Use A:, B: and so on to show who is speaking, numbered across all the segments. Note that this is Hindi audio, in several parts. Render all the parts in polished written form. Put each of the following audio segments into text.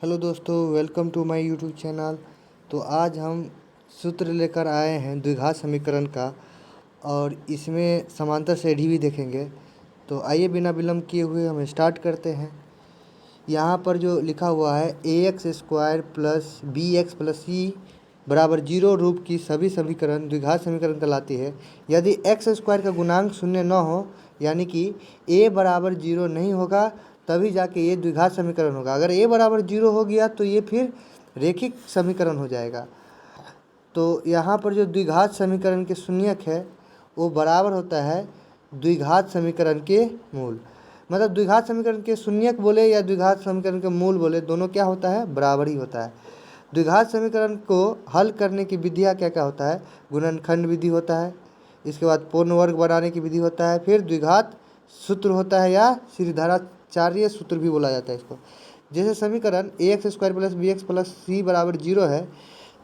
A: हेलो दोस्तों, welcome to my YouTube channel. तो आज हम सूत्र लेकर आए हैं द्विघात समीकरण का और इसमें समांतर श्रेणी भी देखेंगे। तो आइए बिना विलम्ब किए हुए हम स्टार्ट करते हैं। यहाँ पर जो लिखा हुआ है ax² प्लस bx प्लस सी बराबर 0 रूप की सभी समीकरण द्विघात समीकरण कहलाती है। यदि x² का गुणांक शून्य न हो, यानी कि a बराबर 0 नहीं होगा, तभी जाके ये द्विघात समीकरण होगा। अगर a बराबर 0 हो गया तो ये फिर रेखिक समीकरण हो जाएगा। तो यहाँ पर जो द्विघात समीकरण के शून्यक है वो बराबर होता है द्विघात समीकरण के मूल। मतलब द्विघात समीकरण के शून्यक बोले या द्विघात समीकरण के मूल बोले, दोनों क्या होता है, बराबर ही होता है। द्विघात समीकरण को हल करने की विधियाँ क्या क्या होता है, गुणनखंड विधि होता है, इसके बाद पूर्ण वर्ग बनाने की विधि होता है, फिर द्विघात सूत्र होता है या श्रीधराचार्य सूत्र भी बोला जाता है इसको। जैसे समीकरण ax² प्लस bx प्लस सी बराबर 0 है,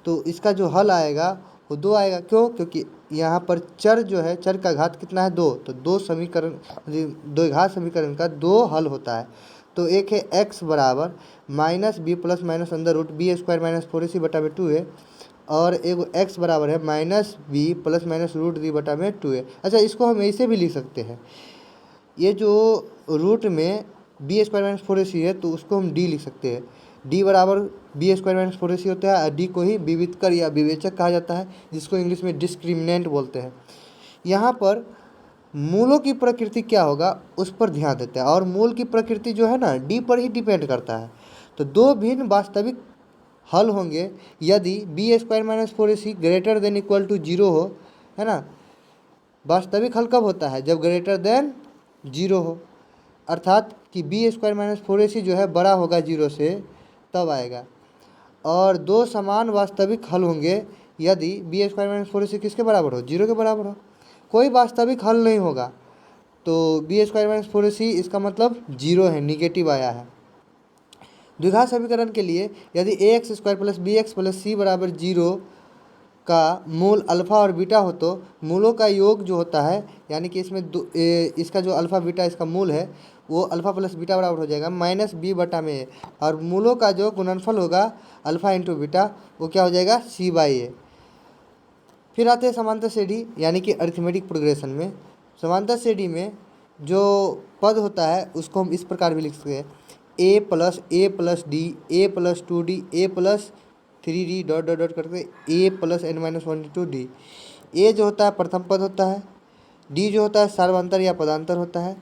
A: तो इसका जो हल आएगा वो 2 आएगा। क्यों? क्योंकि यहाँ पर चर जो है, चर का घात कितना है, 2। तो दो समीकरण, द्विघात समीकरण का 2 हल होता है। तो एक है x बराबर minus B plus minus under root b² minus 4ac बटा में 2a, और एक x बराबर है minus B plus minus root D बटा में 2a। अच्छा, इसको हम ऐसे भी लिख सकते हैं, ये जो रूट में b² माइनस 4ac है तो उसको हम d लिख सकते हैं। d बराबर b² माइनस 4ac होता है, और d को ही विविधकर या विवेचक कहा जाता है, जिसको इंग्लिश में डिस्क्रिमिनेंट बोलते हैं। यहाँ पर मूलों की प्रकृति क्या होगा उस पर ध्यान देते हैं, और मूल की प्रकृति जो है ना, d पर ही डिपेंड करता है। तो दो भिन्न वास्तविक हल होंगे यदि b² minus 4ac greater than equal to 0 हो, है ना। वास्तविक हल कब होता है? जब ग्रेटर देन 0 हो, अर्थात कि b² माइनस 4ac जो है बड़ा होगा 0 से, तब आएगा। और दो समान वास्तविक हल होंगे यदि b² माइनस 4ac किसके बराबर हो, 0 के बराबर हो। कोई वास्तविक हल नहीं होगा तो b² माइनस 4ac इसका मतलब 0 है, निगेटिव आया है। द्विघात समीकरण के लिए यदि ax² प्लस bx प्लस सी बराबर 0 का मूल अल्फ़ा और बीटा हो, तो मूलों का योग जो होता है, यानी कि इसमें इसका जो अल्फ़ा बीटा इसका मूल है वो अल्फ़ा प्लस बीटा बराबर हो जाएगा माइनस बी बटा में ए, और मूलों का जो गुणनफल होगा अल्फ़ा इंटू बीटा, वो क्या हो जाएगा, सी बाई ए। फिर आते हैं समांतर श्रेणी यानी कि अरिथमेटिक प्रोग्रेशन में। समांतर श्रेणी में जो पद होता है उसको हम इस प्रकार भी लिख सकते हैं, a plus D, a plus 2d, a plus 3d dot dot dot करके a plus n minus 1/2d। a जो होता है प्रथम पद होता है, d जो होता है सार्वंतर या पदांतर होता है,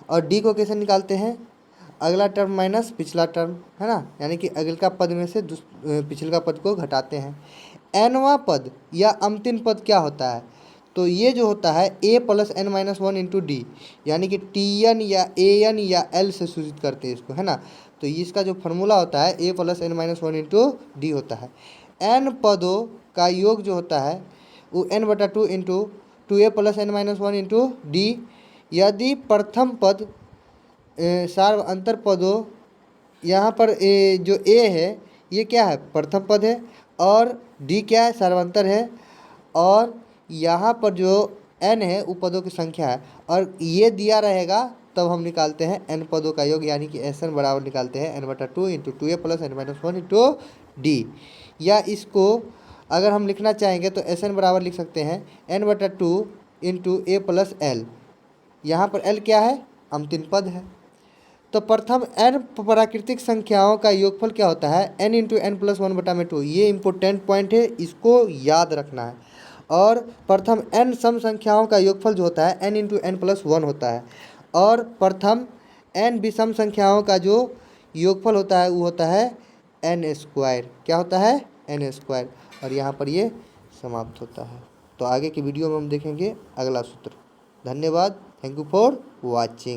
A: और d को कैसे निकालते हैं, अगला टर्म माइनस पिछला टर्म, है ना, यानी कि अगला पद में से पिछला पद को घटाते हैं। nवां पद या अंतिम पद क्या होता है, तो ये जो होता है a plus n minus 1/d, यानी कि tn या an या l से सूचित करते हैं इसको, है ना। तो इसका जो फॉर्मूला होता है a plus n minus 1/d होता है। n पदों का योग जो होता है वो n बटा 2 into 2a plus n minus 1/d। यदि प्रथम पद सार्व अंतर पदों, यहाँ पर जो a है ये क्या है, प्रथम पद है, और d क्या है, सार्वंतर है, और यहाँ पर जो n है वो पदों की संख्या है, और ये दिया रहेगा तब हम निकालते हैं n पदों का योग, यानी कि Sn बराबर निकालते हैं n बटा 2 into 2a plus n minus 1/d। या इसको अगर हम लिखना चाहेंगे तो Sn बराबर लिख सकते हैं n बटा 2 इंटू a प्लस l। यहाँ पर l क्या है, अंतिम पद है। तो प्रथम n प्राकृतिक संख्याओं का योगफल क्या होता है, n इंटू n प्लस 1/2। ये इंपॉर्टेंट पॉइंट है, इसको याद रखना है। और प्रथम n सम संख्याओं का योगफल जो होता है n इंटू n प्लस 1 होता है, और प्रथम n विषम संख्याओं का जो योगफल होता है वो होता है n²। क्या होता है, n²। और यहाँ पर ये समाप्त होता है। तो आगे की वीडियो में हम देखेंगे अगला सूत्र। धन्यवाद, थैंक यू फॉर वॉचिंग।